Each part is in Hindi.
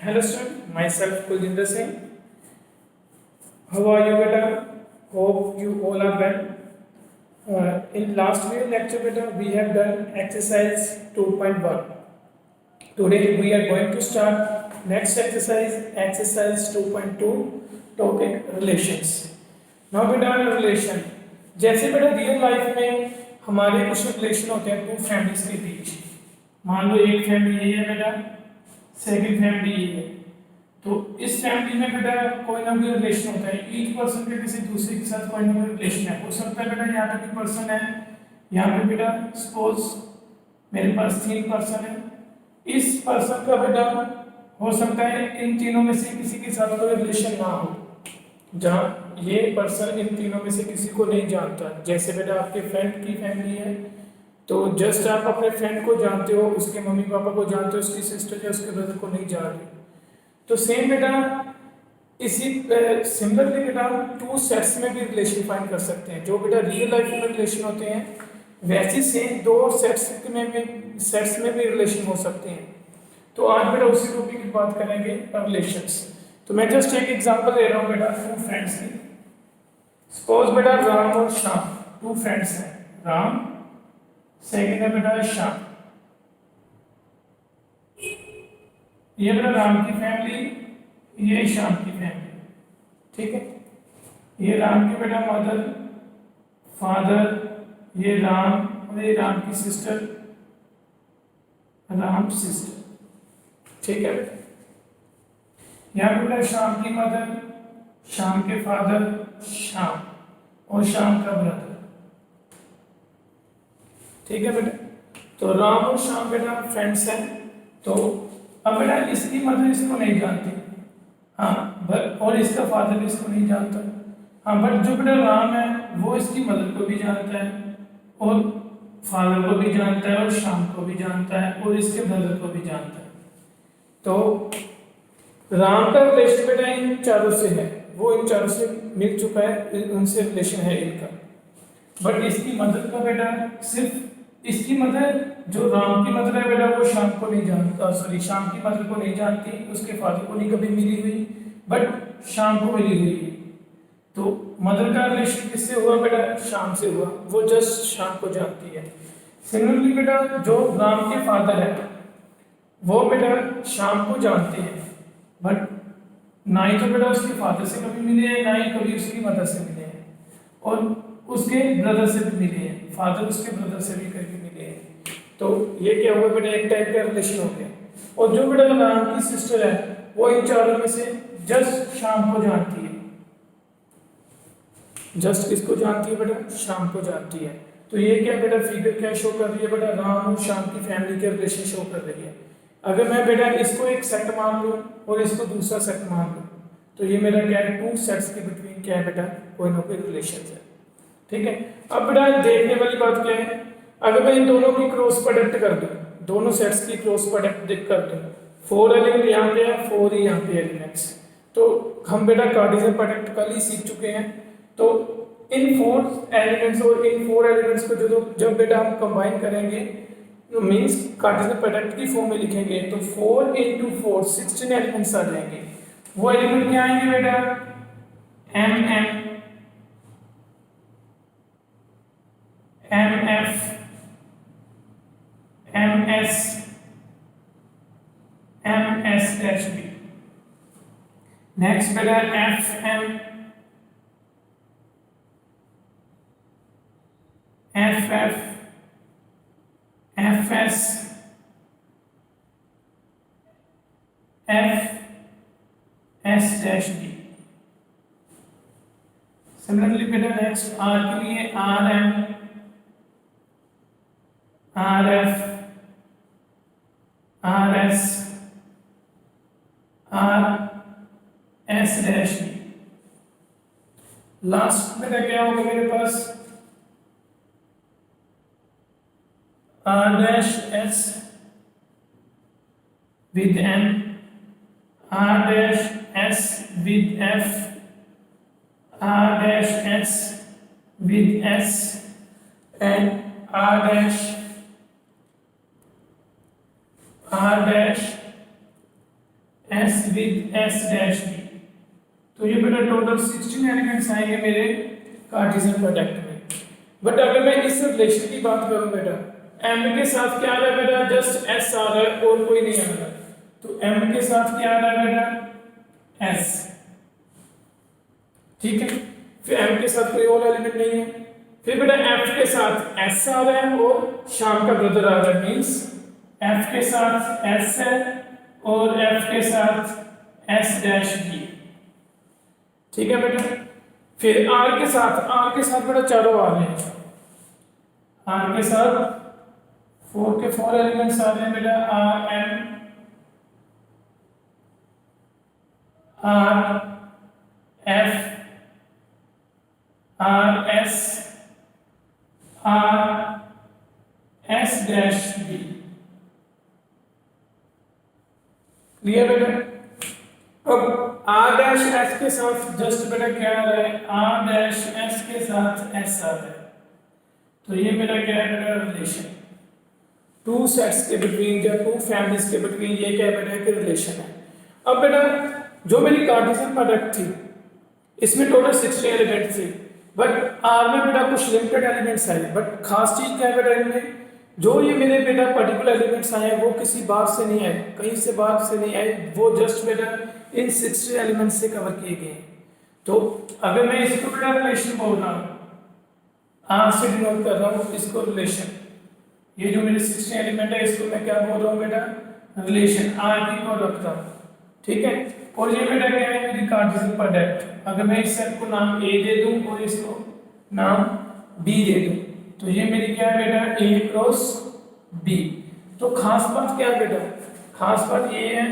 Hello student, myself Kuljinder Singh. How are you beta? Hope you all are well. In last video lecture beta, we have done exercise 2.1. Today we are going to start next exercise 2.2, topic relations. Now beta relation, जैसे बेटा रियल लाइफ में हमारे कुछ रिलेशन होते हैं टू फैमिलीज के बीच। मान लो एक फैमिली ये है बेटा, सेकंड फैमिली ये है, तो इस फैमिली में बेटा कोई ना कोई रिलेशन होता है। ईच पर्सन के किसी दूसरे के साथ कोई ना कोई रिलेशन है। हो सकता है बेटा यहाँ पे कोई पर्सन है, यहाँ पे बेटा सपोज मेरे पास 3 पर्सन है। इस पर्सन का बेटा हो सकता है इन तीनों में से किसी के साथ कोई रिलेशन ना हो, जहाँ ये पर्सन इन तीनों में से किसी को नहीं जानता। जैसे बेटा आपके फ्रेंड की फैमिली है, तो जस्ट आप अपने फ्रेंड को जानते हो, उसके मम्मी पापा को जानते हो, उसकी सिस्टर या उसके ब्रदर को नहीं जानते। तो सेम बेटा इसी सिमिलरली बेटा टू सेट्स में भी रिलेशन फाइंड कर सकते हैं। जो बेटा रियल लाइफ में रिलेशन होते हैं, वैसे सेम दो सेट्स में भी रिलेशन हो सकते हैं। तो आज बेटा उसी टॉपिक की बात करेंगे, रिलेशंस। तो मैं जस्ट एक एग्जांपल ले रहा हूँ बेटा टू फ्रेंड्स की। सपोज बेटा राम और श्याम टू फ्रेंड्स हैं। राम, सेकंड है बेटा श्याम। ये बेटा राम की फैमिली, ये श्याम की फैमिली, ठीक है। ये राम की बेटा मदर, फादर, ये राम और ये राम की सिस्टर, राम सिस्टर, ठीक है बेटा। यहाँ पे बेटा श्याम की मदर, श्याम के फादर, श्याम और श्याम का ब्रदर, ठीक है बेटा। तो राम और श्याम बेटा फ्रेंड्स हैं। तो अब बेटा इसकी मदर इसको नहीं जानती, हाँ, बट और इसका फादर भी इसको नहीं जानता, हाँ, बट जो बेटा राम है वो इसकी मदर को भी जानता है और फादर को भी जानता है और श्याम को भी जानता है और इसके ब्रदर को भी जानता है। तो राम का रिलेशन बेटा इन चारों से है, वो इन चारों से मिल चुका है, उनसे रिलेशन है इनका। बट इसकी मदर का बेटा सिर्फ इसकी मदर, जो राम की मदर है बेटा, वो श्याम को नहीं जानता, सॉरी श्याम की मदर को नहीं जानती, उसके फादर को नहीं कभी मिली हुई, बट श्याम को मिली हुई है। तो मदर का रिलेशन किससे हुआ बेटा? श्याम से हुआ, वो जस्ट श्याम को जानती है। सिमिलरली बेटा जो राम के फादर है वो बेटा श्याम को जानते हैं, बट ना ही तो बेटा उसके फादर से कभी मिले हैं, ना ही कभी उसकी मदर से मिले हैं, और उसके ब्रदर से भी मिले हैं, फादर उसके ब्रदर से भी कभी मिले हैं। तो ये क्या हुआ बेटा? एक टाइप का रिलेशन हो गया। और जो बेटा राम की सिस्टर है वो इन चारों में से जस्ट श्याम को जानती है। जस्ट किसको जानती है बेटा? श्याम को जानती है। तो ये क्या बेटा फिगर क्या शो कर रही है बेटा? राम और श्याम की फैमिली के रिलेशन शो कर रही है। अगर मैं बेटा इसको एक सेट मान लूं और इसको दूसरा सेट मान लूं, तो ये मेरा क्या है? टू सेट्स के बिटवीन क्या है बेटा? कोई ना कोई रिलेशन है, ठीक है। अब बेटा देखने वाली बात क्या है, अगर मैं इन दोनों की क्रॉस प्रोडक्ट कर दूं, दोनों सेट्स की क्रॉस प्रोडक्ट कर दूं, 4 एलिमेंट यहाँ पे है, 4 ही यहाँ पे एलिमेंट्स, तो हम बेटा कार्टेशियन प्रोडक्ट कल ही सीख चुके हैं। तो इन 4 एलिमेंट्स और इन 4 एलिमेंट्स को जब बेटा हम कंबाइन करेंगे, तो मींस कार्टेशियन प्रोडक्ट की फॉर्म में लिखेंगे, तो 4 into 4 16 एलिमेंट्स आ जाएंगे। वो एलिमेंट क्या आएंगे बेटा? MM, MF, MS, MS-B। Next बेटा FM, FF, FS, FS-D। Similarly बेटा नेक्स्ट R के लिए RM, RF, RS, RS-D। Last बेटा क्या होगा मेरे पास? R-S with M, R-S with F, R-S with S, and R-S S with S dash B. तो ये बेटा टोटल 16 एलिमेंट्स आएंगे मेरे कार्टेशियन प्रोडक्ट में। बट अगर मैं इस रिलेशन की बात करूं बेटा, m के साथ क्या आ रहा है बेटा, जस्ट s आ रहा है और कोई नहीं आ रहा। तो m के साथ क्या आ रहा है बेटा, s, ठीक है। फिर m के साथ कोई और एलिमेंट नहीं है। फिर बेटा f के साथ s आ रहा है और शाम का ब्रदर आ रहा है, मींस f के साथ s है और f के साथ s डैश b, ठीक है बेटा। फिर r के साथ बेटा चारों आ रहे हैं। r के साथ 4 के 4 एलिमेंट्स आ रहे हैं बेटा, r m r f r s r s dash b। Clear बेटा। अब r डैश s के साथ जस्ट बेटा क्या आ रहा है, r डैश s के साथ s आ रहा है। तो ये मेरा क्या है बेटा, रिलेशन टू सेट्स के बिटवीन या टू फैमिलीज के बिटवीन, ये क्या है बेटा, एक रिलेशन है। अब बेटा जो मेरी कार्टेशियन प्रोडक्ट थी इसमें टोटल 16 एलिमेंट थे, बट आर में बेटा कुछ लिमिटेड एलिमेंट्स आए। बट खास चीज क्या है बेटा, इनमें जो ये मेरे बेटा पर्टिकुलर एलिमेंट्स आए वो किसी बात से नहीं आए, कहीं से बात से नहीं आए, वो जस्ट बेटा इन 60 एलिमेंट्स से कवर किए गए। तो अगर मैं इसको बेटा रिलेशन बोल रहा हूँ, आर से डिनोट कर रहा हूँ इसको रिलेशन, ये जो मेरे 16 एलिमेंट है इसको मैं क्या बोल रहा हूँ बेटा, रिलेशन, आर की को रखता हूँ, ठीक है। और ये बेटा क्या है, मेरी कार्टेशियन प्रोडक्ट। अगर मैं इस सेट को नाम ए दे दूं और इसको नाम बी दे दूं, तो ये मेरी क्या है बेटा, ए क्रॉस बी। तो खास बात क्या है बेटा, खास बात ये है,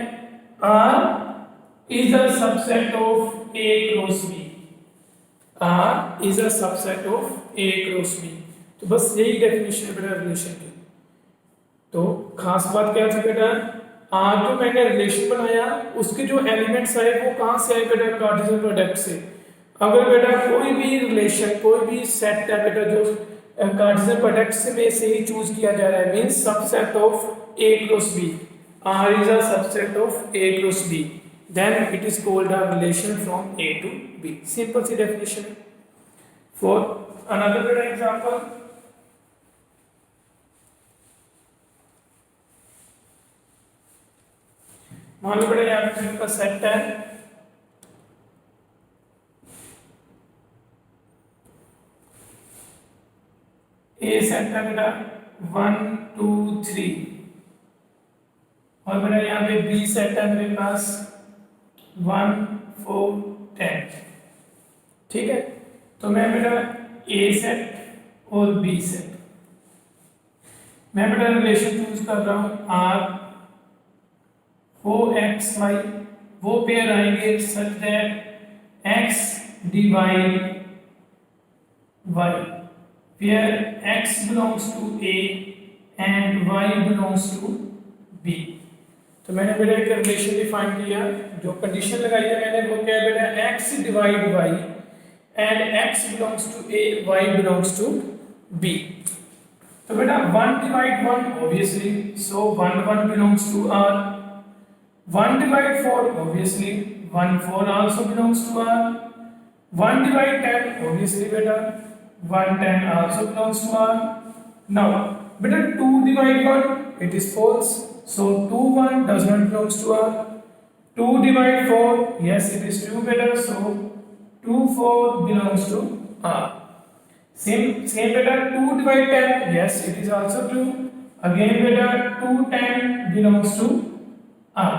R is a subset of A cross B, R is a subset of A cross B. तो बस यही डेफिनेशन है बेटा रिलेशन की। तो खास बात क्या थी बेटा, आज जो मैंने रिलेशन बनाया उसके जो एलिमेंट्स आए वो कहाँ से आए बेटा, कार्टेशियन प्रोडक्ट से। अगर बेटा कोई भी रिलेशन, कोई भी सेट है बेटा जो कार्टेशियन प्रोडक्ट में से ही चूज किया जा रहा है, means subset of A cross B, R is a subset of A cross B, then it is called a relation from A to B. Simple सी डेफिनेशन है। फॉर अनदर बेटा एग्जांपल, मान लो बेटा यहाँ पे का सेट है, ए सेट है बेटा 1 2 3, और बेटा यहाँ पे बी सेट है मेरे पास 1 4 10, ठीक है। तो मैं बेटा ए सेट और बी सेट, मैं बेटा रिलेशन चूज कर रहा हूँ आर, वो x y, वो पेयर आएंगे such that x divide y, where x belongs to A and y belongs to B। तो मैंने बेटा एक रिलेशन डिफाइन किया, जो कंडीशन लगाई है मैंने वो क्या है बेटा, x divide y and x belongs to A, y belongs to B। तो बेटा 1 divide 1 obviously, so 1 1 belongs to R, 1 divide 4 obviously 1 4 also belongs to R, 1 divide 10 obviously beta 1 10 also belongs to R। Now beta 2 divide 1 it is false, so 2 1 does not belongs to R, 2 divide 4 yes it is true beta, so 2 4 belongs to R। Same beta 2 divide 10 yes it is also true, again beta 2 10 belongs to R।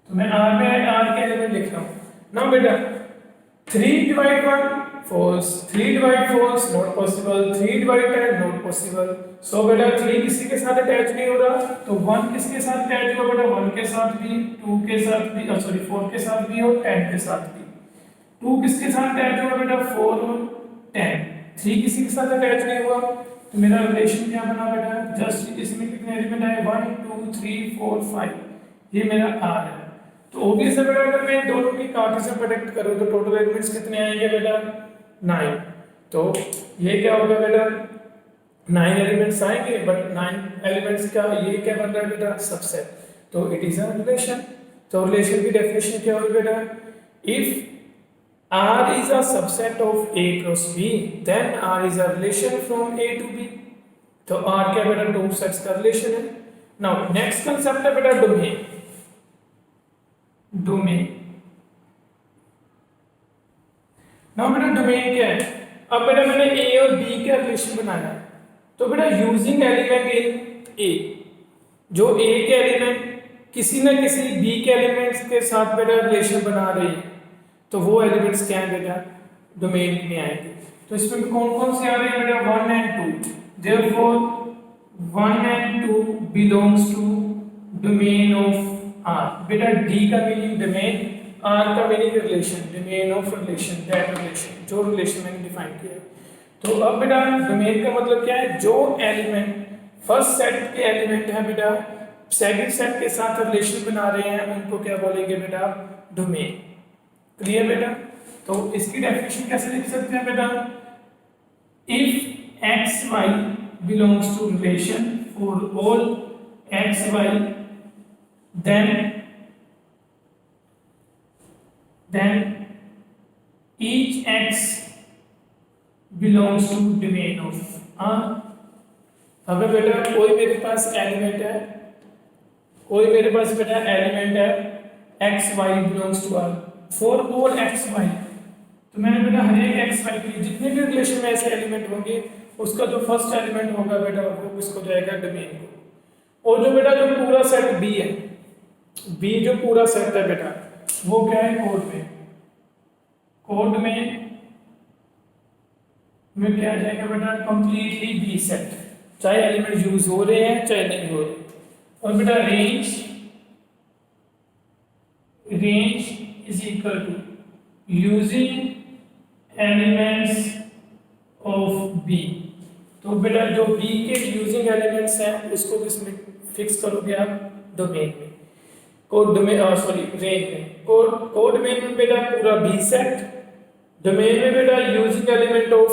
तो मैं R में R के एलिमेंट लिख रहा हूँ। नाउ बेटा 3 divide 1 false, 3 divide false not possible, 3 divide 10 not possible। सो बेटा 3 किसी के साथ अटैच नहीं हो रहा, तो 1 किसके साथ अटैच होगा बेटा, 1 के साथ भी, 2 के साथ भी, सॉरी 4 के साथ भी और 10 के साथ भी। 2 किसके साथ अटैच होगा बेटा, 4 और 10। 3 किसी के साथ अटैच नहीं हुआ, तो मेरा रिलेशन क्या बना बेटा, जस्ट इसमें कितने एलिमेंट आए, 1 2 3 4 5, ये मेरा R है। तो ऑब्वियस है बेटा अगर मैं दोनों की कार्टेशियन प्रोडक्ट करूं तो टोटल एलिमेंट्स कितने आएंगे बेटा, 9। तो ये क्या होगा बेटा, 9 एलिमेंट्स आएंगे, बट 9 एलिमेंट्स का ये क्या बन रहा है बेटा, सबसेट। तो इट इज अ रिलेशन। तो रिलेशन की डेफिनेशन क्या हुई बेटा, if R is a subset of A cross B, then R is a relation from A to B. तो R क्या बेटा, टू सेट्स का रिलेशन है. नाउ नेक्स्ट कंसेप्ट है बेटा डोमेन. डोमेन नाउ बेटा डोमेन क्या है. अब बेटा मैंने A और B का रिलेशन बनाया है, तो बेटा यूजिंग एलिमेंट इन A, जो A के एलिमेंट किसी न किसी B के एलिमेंट्स के साथ बेटा रिलेशन बना रही है, तो वो एलिमेंट्स क्या है बेटा, डोमेन में आएंगे. तो इसमें कौन कौन से आ रहे हैं बेटा, 1 and 2. Therefore 1 and 2 belongs to domain of R. बेटा D का मीनिंग डोमेन, R का meaning relation, domain of relation, that relation, जो रिलेशन मैंने डिफाइन किया है. तो अब बेटा डोमेन का मतलब क्या है, जो एलिमेंट फर्स्ट सेट के एलिमेंट है बेटा सेकंड सेट के साथ रिलेशन बना रहे हैं, उनको क्या बोलेंगे बेटा, डोमेन. क्लियर बेटा. तो इसकी डेफिनेशन कैसे लिख सकते हैं बेटा, if x y belongs to relation for all x y then each x belongs to domain of R. अगर बेटा कोई मेरे पास एलिमेंट है, कोई मेरे पास बेटा एलिमेंट है x y belongs to R for all x y, तो मैंने बेटा हर एक एक्स वाई के लिए जितने भी रिलेशन में ऐसे एलिमेंट होंगे, उसका जो फर्स्ट एलिमेंट होगा बेटा वो किसको जाएगा, डोमेन को. और जो बेटा जो पूरा सेट बी है, बी जो पूरा सेट है बेटा वो क्या है, कोड में, कोड में क्या आ जाएगा बेटा, कंप्लीटली बी सेट, चाहे एलिमेंट यूज हो रहे हैं चाहे नहीं हो रहे. और बेटा range is equal to using elements of B. तो बेटा जो बी के यूजिंग एलिमेंट्स हैं उसको किसमें फिक्स करोगे आप, डोमेन में, कोड डोमेन, सॉरी रेंज में. कोड में बेटा पूरा बी सेट, डोमेन में बेटा using element of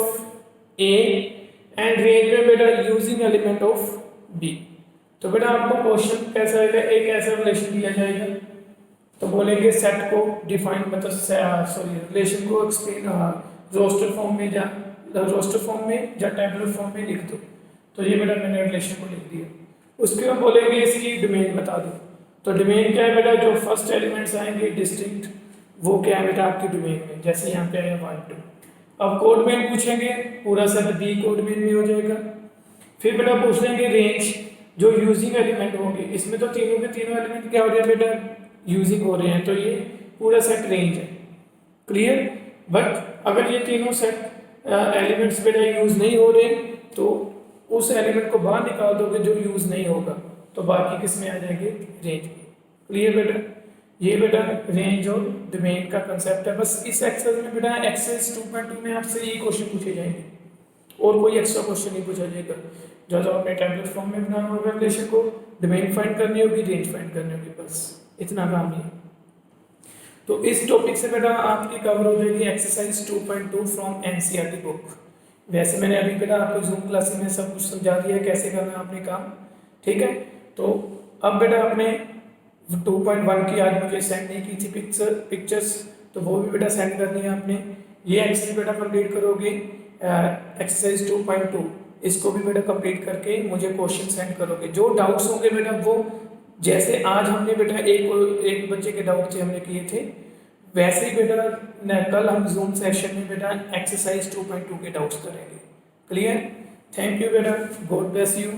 A, and range में बेटा यूजिंग एलिमेंट ऑफ बी. तो बेटा आपको क्वेश्चन कैसा आएगा, एक ऐसा रिलेशन दिया जाएगा तो बोलेंगे सेट को डिफाइन, मतलब सॉरी रिलेशन को एक्सप्लेन रोस्टर फॉर्म में या टेबुलर फॉर्म में लिख दो. तो ये बेटा मैंने रिलेशन को लिख दिया. उसके बाद बोलेंगे इसकी डोमेन बता दो. तो डोमेन क्या है बेटा, जो फर्स्ट एलिमेंट्स आएंगे डिस्टिंक्ट, वो क्या है बेटा आपकी डोमेन में, जैसे यहाँ पे आया 1 2. अब कोड में पूछेंगे, पूरा सेट बी कोड में हो जाएगा. फिर बेटा पूछ लेंगे रेंज, जो यूजिंग एलिमेंट होंगे, इसमें तो तीनों के तीनों एलिमेंट क्या हो रहे हैं बेटा, यूजिंग हो रहे हैं, तो ये पूरा सेट रेंज है. क्लियर. बट अगर ये तीनों सेट एलिमेंट्स बेटा यूज नहीं हो रहे, तो उस एलिमेंट को बाहर निकाल दोगे जो यूज नहीं होगा, तो बाकी किस में आ जाएंगे, रेंज में. क्लियर बेटा. ये बेटा रेंज और डोमेन का कंसेप्ट है. बस इस एक्सरसाइज में बेटा एक्सरसाइज 2.2 में आपसे ये क्वेश्चन पूछे जाएंगे और कोई एक्स्ट्रा क्वेश्चन नहीं पूछा जाएगा. जो आपने टेबुलर फॉर्म में बनाना होगा रिलेशन को, डोमेन फाइंड करनी होगी, रेंज फाइंड करनी होगी, बस इतना काम ही है. तो इस टॉपिक से बेटा आपकी कवर हो जाएगी एक्सरसाइज 2.2 फ्रॉम एनसीईआरटी बुक. वैसे मैंने अभी बेटा आपको जूम क्लासेस में सब कुछ समझा दिया है कैसे करना आपने काम. ठीक है. तो अब बेटा आपने 2.1 की आज मुझे सेंड नहीं की थी पिक्चर्स, तो वो भी बेटा सेंड करनी है आपने. ये एक्सरसाइज बेटा कंप्लीट करोगे एक्सरसाइज 2.2, इसको भी बेटा कंप्लीट करके मुझे क्वेश्चन सेंड करोगे. जो डाउट्स होंगे बेटा वो जैसे आज हमने बेटा एक बच्चे के डाउट थे हमने किए थे, वैसे ही बेटा कल हम जूम सेशन में बेटा एक्सरसाइज 2.2 के डाउट्स करेंगे. क्लियर. थैंक यू बेटा. God bless you.